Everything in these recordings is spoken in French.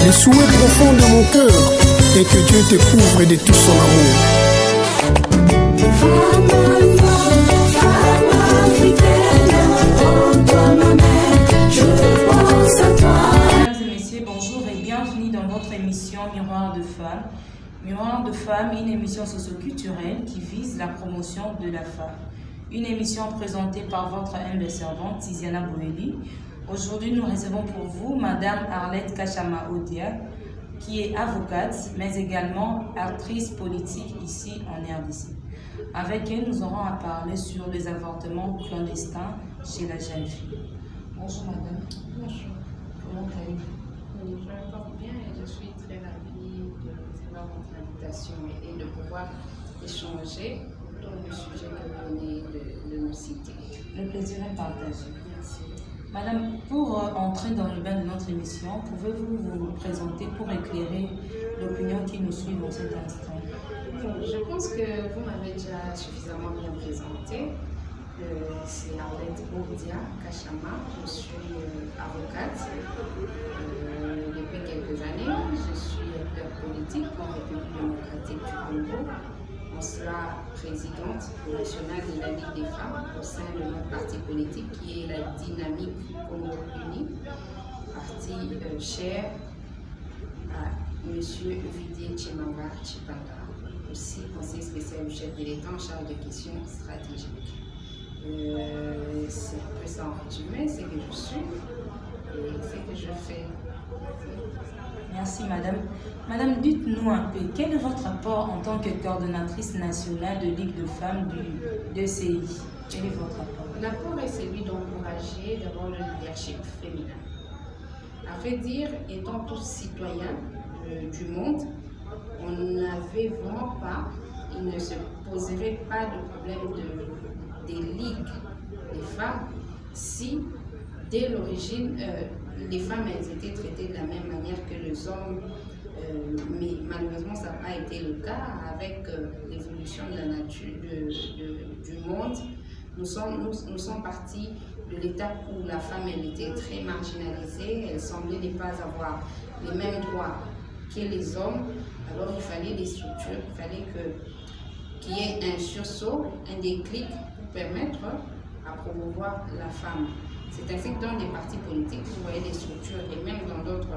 Le souhait profond de mon cœur est que Dieu te couvre de tout son amour. Mesdames et messieurs, bonjour et bienvenue dans votre émission Miroir de Femmes. Miroir de Femmes, une émission socioculturelle qui vise la promotion de la femme. Une émission présentée par votre humble servante Tiziana Boeli. Aujourd'hui, nous recevons pour vous Madame Arlette Kachama Odia, qui est avocate, mais également actrice politique ici en RDC. Avec elle, nous aurons à parler sur les avortements clandestins chez la jeune fille. Bonjour Madame. Bonjour. Comment allez-vous? Je me porte bien et je suis très ravie de recevoir votre invitation et de pouvoir échanger autour du sujet que vous venez de nous citer. Le plaisir est partagé. Merci. Madame, pour entrer dans le bain de notre émission, pouvez-vous vous présenter pour éclairer l'opinion qui nous suit dans cet instant? Bon, je pense que vous m'avez déjà suffisamment bien présenté. C'est Arlette Odia Kachama. Je suis avocate depuis quelques années. Je suis acteur politique en République démocratique du Congo. En cela, présidente nationale de la Ligue des femmes au sein de notre parti politique qui est la Dynamique Congo Unie, parti cher à M. Vidier Chimanga Chipanga, aussi conseiller spécial du chef de l'État en charge des questions stratégiques. C'est un peu ça en résumé, c'est que je suis et c'est que je fais. Merci Madame. Madame, dites-nous un peu, quel est votre rapport en tant que coordonnatrice nationale de Ligue de femmes du DCI? Quel est votre rapport? L'apport est celui d'encourager d'abord le leadership féminin. À vrai dire, étant tous citoyens du monde, on n'avait vraiment pas, il ne se poserait pas de problème des ligues des femmes si, dès l'origine, les femmes elles étaient traitées de la même manière que les hommes, mais malheureusement ça n'a pas été le cas avec l'évolution de la nature du monde. Nous sommes partis de l'étape où la femme elle était très marginalisée, elle semblait ne pas avoir les mêmes droits que les hommes. Alors il fallait des structures, il fallait qu'il y ait un sursaut, un déclic pour permettre à promouvoir la femme. C'est ainsi que dans les partis politiques, vous voyez des structures et même dans d'autres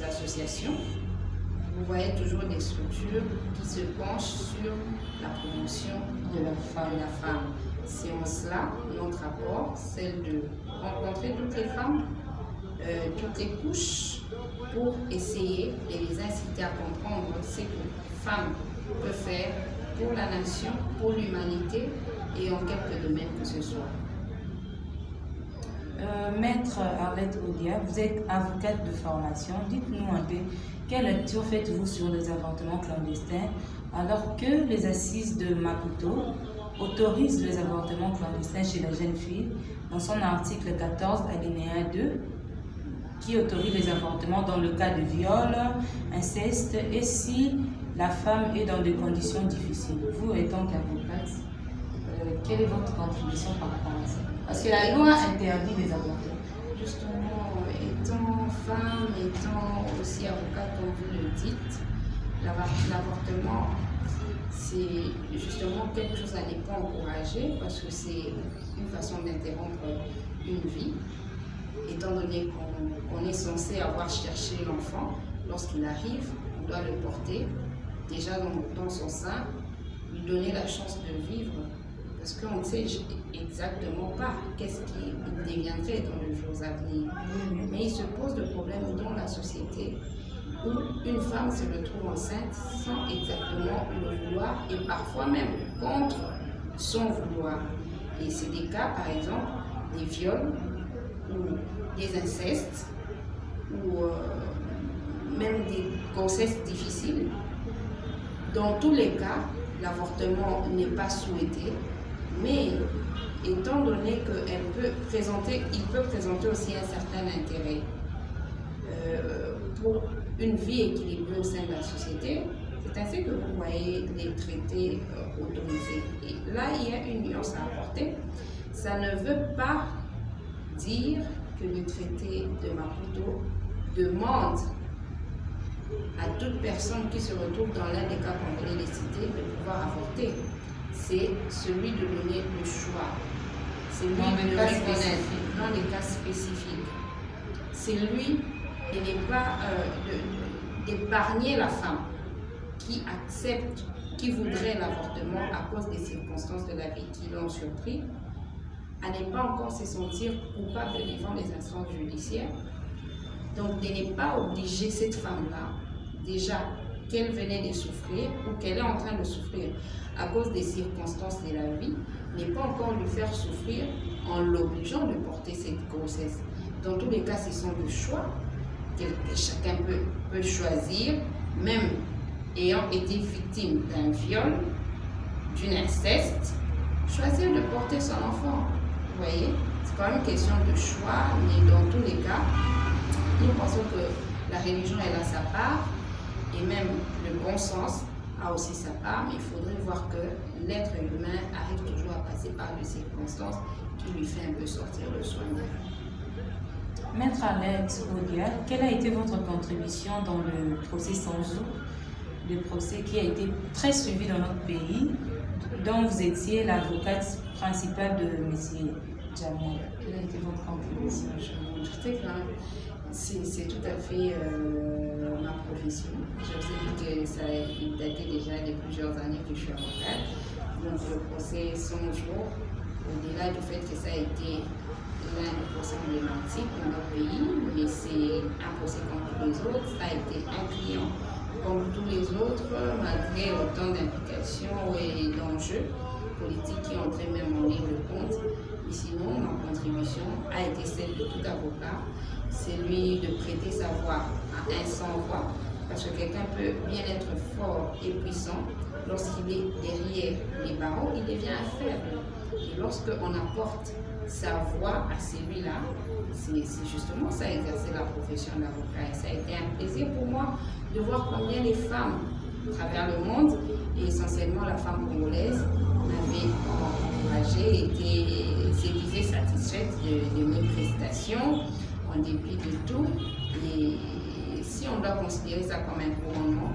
associations, vous voyez toujours des structures qui se penchent sur la promotion de la femme. C'est en cela notre apport, celle de rencontrer toutes les femmes, toutes les couches, pour essayer de les inciter à comprendre ce que femme peut faire pour la nation, pour l'humanité et en quelques domaines que ce soit. Maître Arlette Odia, vous êtes avocate de formation. Dites-nous un peu, quelle lecture faites-vous sur les avortements clandestins alors que les assises de Maputo autorisent les avortements clandestins chez la jeune fille dans son article 14, alinéa 2, qui autorise les avortements dans le cas de viol, inceste et si la femme est dans des conditions difficiles. Vous, étant qu'avocate, quelle est votre contribution par rapport à ça? Parce que la loi interdit les avortements. Justement, étant femme, étant aussi avocate, comme vous le dites, l'avortement, c'est justement quelque chose à ne pas encourager parce que c'est une façon d'interrompre une vie. Étant donné qu'on est censé avoir cherché l'enfant, lorsqu'il arrive, on doit le porter déjà dans son sein, lui donner la chance de vivre. Parce qu'on ne sait exactement pas qu'est-ce qui deviendrait dans les jours à venir. Mais il se pose de problèmes dans la société où une femme se retrouve enceinte sans exactement le vouloir et parfois même contre son vouloir. Et c'est des cas, par exemple, des viols ou des incestes ou même des grossesses difficiles. Dans tous les cas, l'avortement n'est pas souhaité. Mais étant donné qu'il peut présenter aussi un certain intérêt pour une vie équilibrée au sein de la société, c'est ainsi que vous voyez les traités autorisés. Et là, il y a une nuance à apporter. Ça ne veut pas dire que le traité de Maputo demande à toute personne qui se retrouve dans l'un des cas qu'on venait de citer de pouvoir avorter. C'est celui de donner le choix. C'est lui de reconnaître dans des cas spécifiques. C'est lui de ne pas d'épargner la femme qui accepte, qui voudrait l'avortement à cause des circonstances de la vie qui l'ont surpris, à ne pas encore se sentir coupable devant les instances judiciaires. Donc de ne pas obliger cette femme-là, déjà qu'elle venait de souffrir ou qu'elle est en train de souffrir à cause des circonstances de la vie, ne pas encore lui faire souffrir en l'obligeant de porter cette grossesse. Dans tous les cas, ce sont des choix que chacun peut choisir, même ayant été victime d'un viol, d'une inceste, choisir de porter son enfant. Vous voyez, c'est quand même une question de choix, mais dans tous les cas, nous pensons que la religion elle a sa part, et même le bon sens a aussi sa part, mais il faudrait voir que l'être humain arrive toujours à passer par des circonstances qui lui fait un peu sortir le soin. Maître Alex Odia, quelle a été votre contribution dans le procès Sanzou, le procès qui a été très suivi dans notre pays, dont vous étiez l'avocate principale de M. Djamel? Quelle a été votre contribution? C'est tout à fait ma profession. Je vous ai dit que ça a daté déjà de plusieurs années que je suis avocate. Donc le procès 100 jours, au-delà du fait que ça a été l'un des procès emblématiques dans notre pays, mais c'est un procès comme tous les autres, ça a été un client comme tous les autres, malgré autant d'implications et d'enjeux politiques qui entraient même en ligne de compte. Et sinon, ma contribution a été celle de tout avocat, celui de prêter sa voix à un sans voix, parce que quelqu'un peut bien être fort et puissant, lorsqu'il est derrière les barreaux, il devient faible. Et lorsqu'on apporte sa voix à celui-là, c'est justement ça, exercer la profession d'avocat. Et ça a été un plaisir pour moi de voir combien les femmes à travers le monde, et essentiellement la femme congolaise, m'avaient encouragée, s'est disait satisfaite de mes prestations, en dépit de tout. Et si on doit considérer ça comme un couronnement,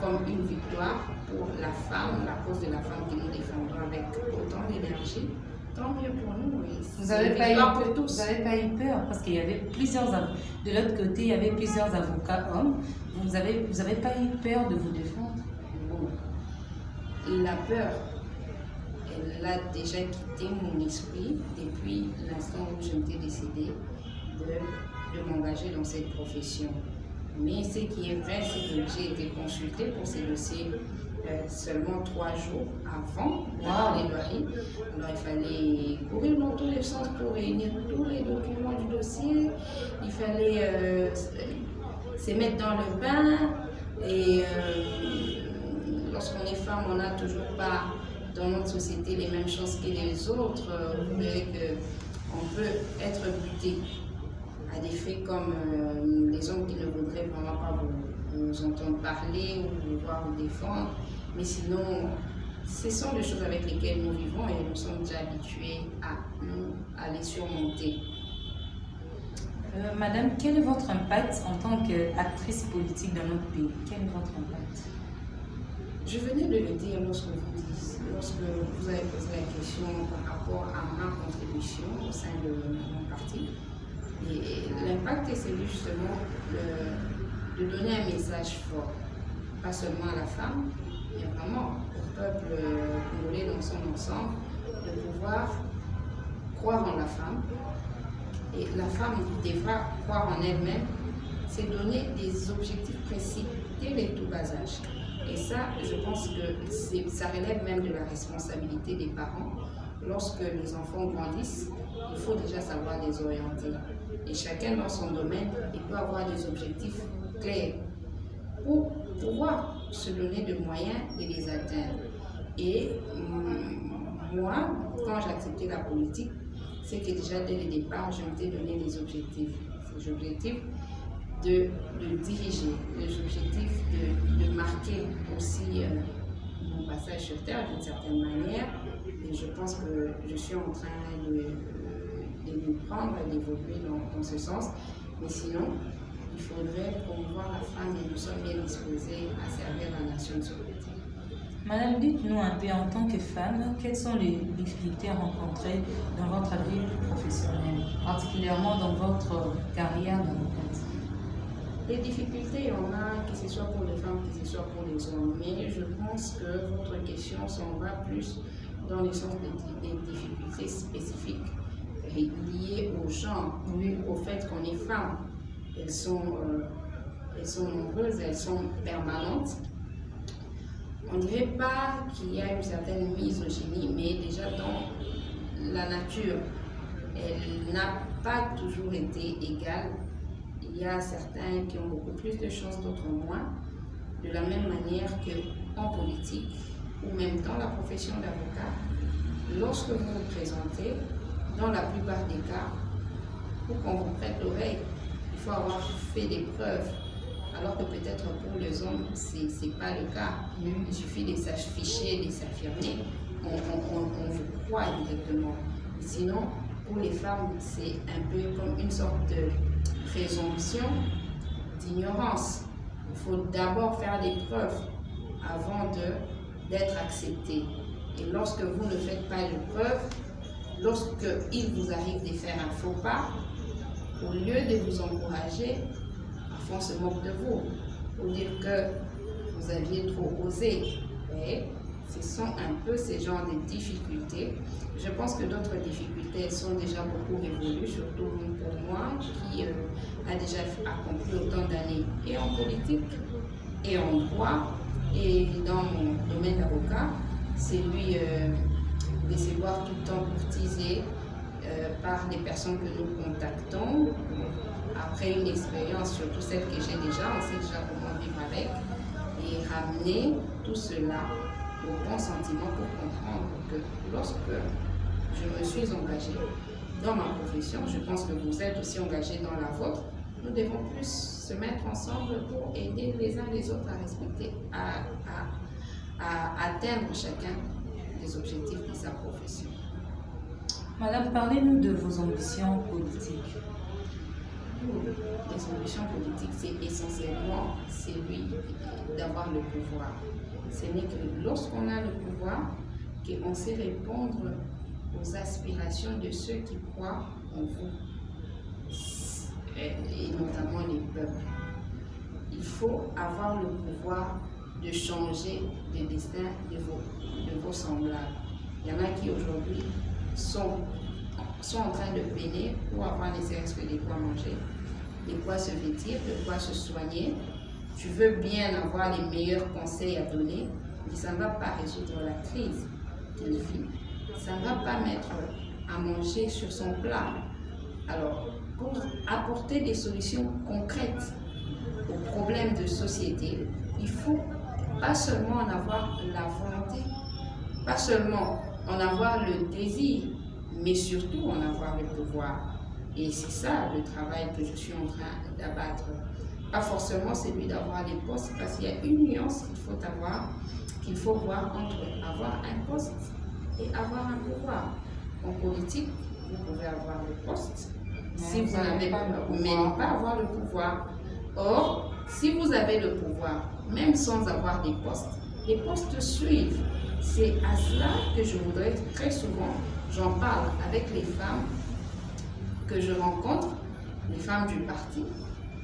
comme une victoire pour la femme, la cause de la femme que nous défendons avec autant d'énergie, tant mieux pour nous. Vous n'avez pas eu peur parce qu'il y avait plusieurs de l'autre côté, il y avait plusieurs avocats hommes. Vous avez pas eu peur de vous défendre? Bon. La peur, elle a déjà quitté mon esprit depuis l'instant où je m'étais décidée de m'engager dans cette profession. Mais ce qui est vrai, c'est que j'ai été consultée pour ces dossiers seulement 3 jours avant la plaidoirie. Alors il fallait courir dans tous les sens pour réunir tous les documents du dossier. Il fallait se mettre dans le bain. Et lorsqu'on est femme, on n'a toujours pas dans notre société les mêmes chances que les autres. Vous verrez qu'on peut être buté à des faits comme les hommes qui ne voudraient vraiment pas vous entendre parler ou vous voir vous défendre. Mais sinon, ce sont des choses avec lesquelles nous vivons et nous sommes déjà habitués à les surmonter. Madame, quel est votre impact en tant qu'actrice politique dans notre pays? Quel est votre impact? Je venais de le dire lorsque vous avez posé la question par rapport à ma contribution au sein de mon parti. Et l'impact est celui justement de donner un message fort, pas seulement à la femme, mais vraiment au peuple congolais dans son ensemble, de pouvoir croire en la femme. Et la femme devra croire en elle-même, c'est donner des objectifs précis dès les tout bas âge. Et ça, je pense que ça relève même de la responsabilité des parents. Lorsque les enfants grandissent, il faut déjà savoir les orienter. Et chacun dans son domaine, il peut avoir des objectifs clairs pour pouvoir se donner des moyens de les atteindre. Et moi, quand j'ai accepté la politique, c'est que déjà dès le départ, je m'étais donné des objectifs. Ces objectifs de diriger, les objectifs de marquer aussi mon passage sur Terre d'une certaine manière. Et je pense que je suis en train de me prendre et d'évoluer dans ce sens. Mais sinon, il faudrait promouvoir la femme et nous sommes bien disposés à servir la nation de ce côté. Madame, dites-nous un peu en tant que femme, quelles sont les difficultés rencontrées dans votre vie professionnelle, particulièrement dans votre carrière d'avocate? Les difficultés, il y en a, que ce soit pour les femmes, que ce soit pour les hommes. Mais je pense que votre question s'en va plus dans le sens des difficultés spécifiques liées au genre, au fait qu'on est femme. Elles sont nombreuses, elles sont permanentes. On ne dirait pas qu'il y a une certaine misogynie, mais déjà dans la nature, elle n'a pas toujours été égale. Il y a certains qui ont beaucoup plus de chances, d'autres moins. De la même manière qu'en politique, ou même dans la profession d'avocat, lorsque vous vous présentez, dans la plupart des cas, pour qu'on vous prête l'oreille, il faut avoir fait des preuves. Alors que peut-être pour les hommes, ce n'est pas le cas. Il suffit de s'afficher, de s'affirmer, on vous croit directement. Sinon, pour les femmes, c'est un peu comme une sorte de présomption d'ignorance. Il faut d'abord faire des preuves avant d'être accepté. Et lorsque vous ne faites pas de preuves, lorsqu'il vous arrive de faire un faux pas, au lieu de vous encourager, on se moque de vous pour dire que vous aviez trop osé. Et ce sont un peu ces genres de difficultés. Je pense que d'autres difficultés sont déjà beaucoup évoluées, surtout pour moi qui a déjà accompli autant d'années et en politique et en droit et dans mon domaine d'avocat. C'est lui de se voir tout le temps courtisé par des personnes que nous contactons. Après une expérience, surtout celle que j'ai déjà, on sait déjà comment vivre avec et ramener tout cela au bon sentiment pour comprendre que lorsque je me suis engagée dans ma profession, je pense que vous êtes aussi engagés dans la vôtre, nous devons plus se mettre ensemble pour aider les uns les autres à respecter, à atteindre chacun des objectifs de sa profession. Madame, parlez-nous de vos ambitions politiques. Les ambitions politiques, c'est essentiellement celui d'avoir le pouvoir. Ce n'est que lorsqu'on a le pouvoir qu'on sait répondre aux aspirations de ceux qui croient en vous, et notamment les peuples. Il faut avoir le pouvoir de changer le destin de vos semblables. Il y en a qui aujourd'hui sont en train de peiner pour avoir ne serait-ce que de quoi manger, de quoi se vêtir, de quoi se soigner. Tu veux bien avoir les meilleurs conseils à donner, mais ça ne va pas résoudre la crise qu'elle vit. Ça ne va pas mettre à manger sur son plat. Alors, pour apporter des solutions concrètes aux problèmes de société, il faut pas seulement en avoir la volonté, pas seulement en avoir le désir, mais surtout en avoir le pouvoir. Et c'est ça le travail que je suis en train d'abattre. Pas forcément celui d'avoir des postes, parce qu'il y a une nuance qu'il faut voir entre avoir un poste et avoir un pouvoir. En politique, vous pouvez avoir le poste, si vous n'avez pas le pouvoir, mais ne pas avoir le pouvoir. Or, si vous avez le pouvoir, même sans avoir des postes, les postes suivent. C'est à cela que je voudrais très souvent, j'en parle avec les femmes que je rencontre, les femmes du parti.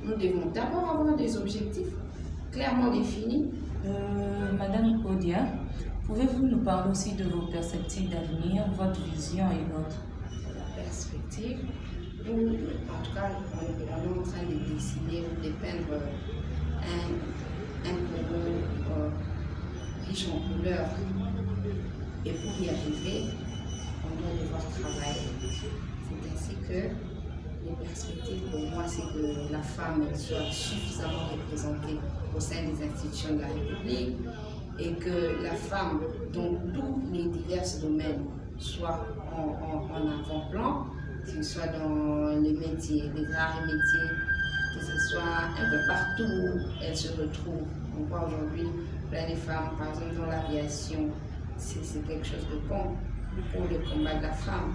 Nous devons d'abord avoir des objectifs clairement définis. Madame Odia, pouvez-vous nous parler aussi de vos perspectives d'avenir, votre vision et votre perspective? En tout cas, on est en train de dessiner ou de peindre un Congo riche en couleurs. Et pour y arriver, on doit devoir travailler. C'est ainsi que les perspectives pour moi, c'est que la femme soit suffisamment représentée au sein des institutions de la République et que la femme, dans tous les divers domaines, soit en avant-plan, que ce soit dans les métiers, les arts et métiers, que ce soit un peu partout où elles se retrouvent. On voit aujourd'hui plein de femmes, par exemple dans l'aviation, c'est quelque chose de bon pour le combat de la femme.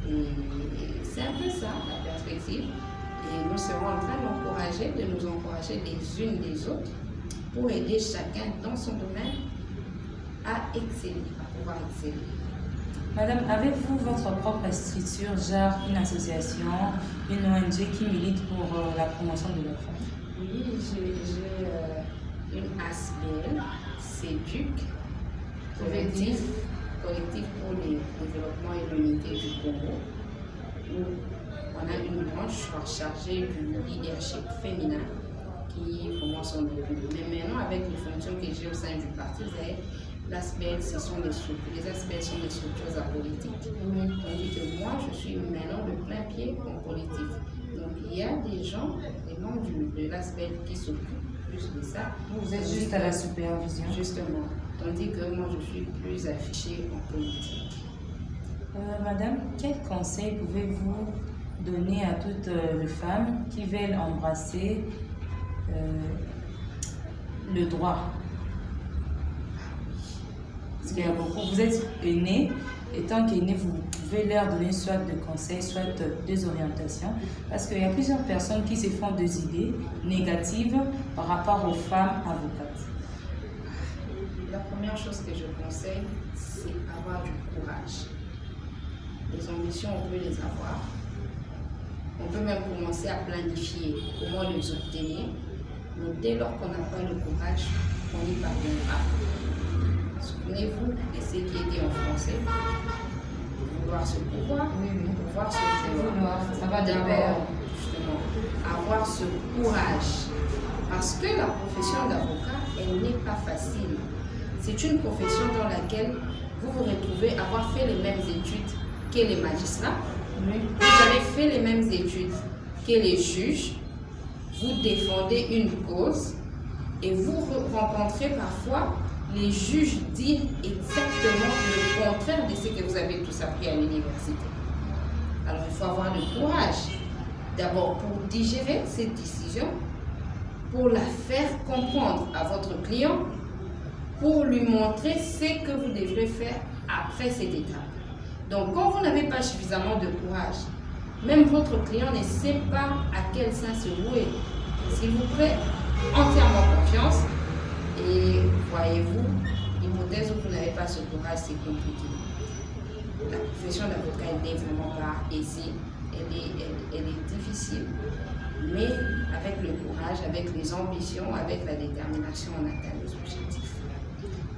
Et c'est un peu ça, la perspective. Et nous serons en train de nous encourager les unes les autres pour aider chacun dans son domaine à exceller, à pouvoir exceller. Madame, avez-vous votre propre structure, genre une association, une ONG qui milite pour la promotion de la femme? Oui, j'ai une ASBL, CEDUC, collectif pour le développement et l'unité du Congo, où on a une branche chargée du leadership féminin qui commence son début. Mais maintenant, avec les fonctions que j'ai au sein du parti, l'ASBL, ce sont des structures. Les ASBL sont des structures apolitiques. Tandis que moi, je suis maintenant de plein pied en politique. Donc, il y a des gens, des membres de l'ASBL qui s'occupent plus de ça. Vous êtes juste à la supervision. Justement. Tandis que moi, je suis plus affichée en politique. Madame, quels conseils pouvez-vous donner à toutes les femmes qui veulent embrasser le droit? Parce qu'il y a beaucoup. Vous êtes aîné, étant qu'aîné, vous pouvez leur donner soit des conseils, soit des orientations. Parce qu'il y a plusieurs personnes qui se font des idées négatives par rapport aux femmes avocates. La première chose que je conseille, c'est avoir du courage. Les ambitions, on peut les avoir. On peut même commencer à planifier comment les obtenir. Mais dès lors qu'on n'a pas le courage, on n'y parviendra. Souvenez-vous de ce qui était en français. Vouloir ce pouvoir, pouvoir ce pouvoir. Ça va de pair. Justement, avoir ce courage. Parce que la profession d'avocat, elle n'est pas facile. C'est une profession dans laquelle vous vous retrouvez à avoir fait les mêmes études que les magistrats. Vous avez fait les mêmes études que les juges. Vous défendez une cause et vous rencontrez parfois les juges dire exactement le contraire de ce que vous avez tous appris à l'université. Alors il faut avoir le courage, d'abord pour digérer cette décision, pour la faire comprendre à votre client, pour lui montrer ce que vous devrez faire après cette étape. Donc quand vous n'avez pas suffisamment de courage, même votre client ne sait pas à quel sens se vouer. S'il vous plaît, entièrement confiance. Et voyez-vous, l'hypothèse où vous n'avez pas ce courage, c'est compliqué. La profession d'avocat, elle n'est vraiment pas aisée, elle est difficile. Mais avec le courage, avec les ambitions, avec la détermination, on atteint les objectifs.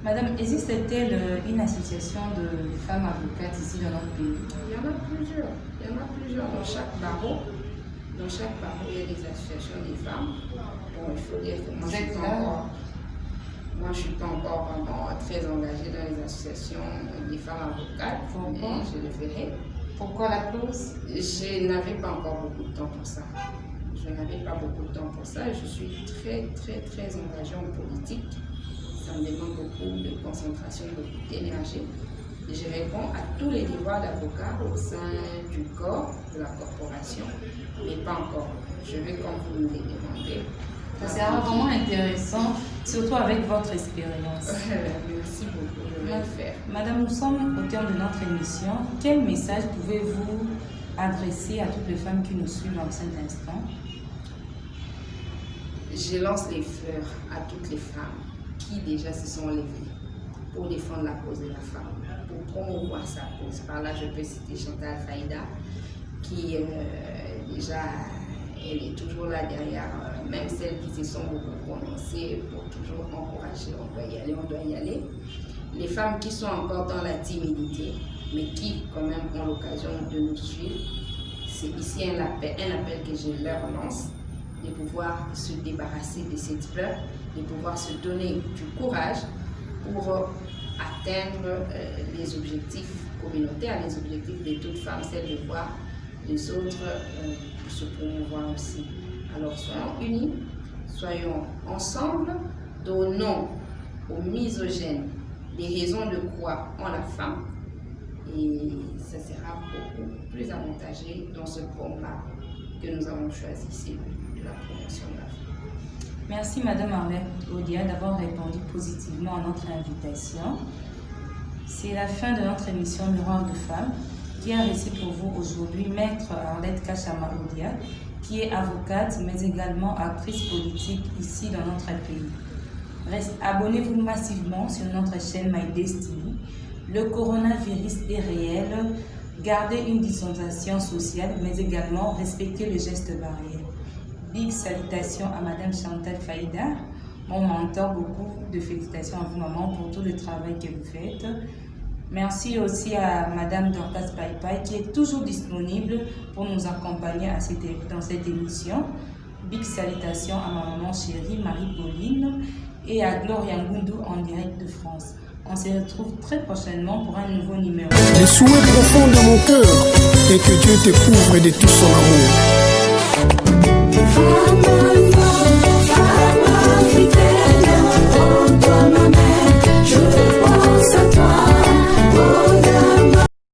Madame, existe-t-il une association de femmes avocates ici dans notre pays? Il y en a plusieurs. Il y en a plusieurs dans chaque barreau. Dans chaque barreau, il y a des associations des femmes. Bon, il faut dire que moi, je ne suis pas encore vraiment très engagée dans les associations des femmes avocates, mais je le ferai. Pourquoi la clause? Je n'avais pas encore beaucoup de temps pour ça. Je n'avais pas beaucoup de temps pour ça. Je suis très engagée en politique. Ça me demande beaucoup de concentration, beaucoup d'énergie. Je réponds à tous les devoirs d'avocat au sein du corps de la corporation, mais pas encore. Je vais, comme vous me le demandez. Ça sera vraiment intéressant, surtout avec votre expérience. Merci beaucoup, je vais le faire. Madame, nous sommes au terme de notre émission. Quel message pouvez-vous adresser à toutes les femmes qui nous suivent en cet instant? Je lance les fleurs à toutes les femmes qui déjà se sont levées pour défendre la cause de la femme, pour promouvoir sa cause. Par là, je peux citer Chantal Faïda, qui déjà, elle est toujours là derrière, même celles qui se sont beaucoup prononcées pour toujours encourager, on doit y aller, on doit y aller. Les femmes qui sont encore dans la timidité, mais qui quand même ont l'occasion de nous suivre, c'est ici un appel que je leur lance, de pouvoir se débarrasser de cette peur, de pouvoir se donner du courage pour atteindre les objectifs communautaires, les objectifs de toute femme, celle de voir les autres se promouvoir aussi. Alors soyons unis, soyons ensemble, donnons aux misogynes des raisons de croire en la femme et ça sera beaucoup plus avantageux dans ce combat que nous avons choisi, c'est de la promotion de la femme. Merci Madame Arlette Odia d'avoir répondu positivement à notre invitation. C'est la fin de notre émission Miroir de femmes qui a reçu pour vous aujourd'hui Maître Arlette Kachama Odia, qui est avocate, mais également actrice politique ici dans notre pays. Abonnez-vous massivement sur notre chaîne My Destiny. Le coronavirus est réel. Gardez une distanciation sociale, mais également respectez les gestes barrières. Big salutations à Madame Chantal Faïda, mon mentor. Beaucoup de félicitations à vous, maman, pour tout le travail que vous faites. Merci aussi à Madame Dorcas Paipai qui est toujours disponible pour nous accompagner dans cette émission. Big salutations à ma maman chérie Marie-Pauline et à Gloria Ngundu en direct de France. On se retrouve très prochainement pour un nouveau numéro. Le souhait profond de mon cœur est que Dieu te couvre de tout son amour.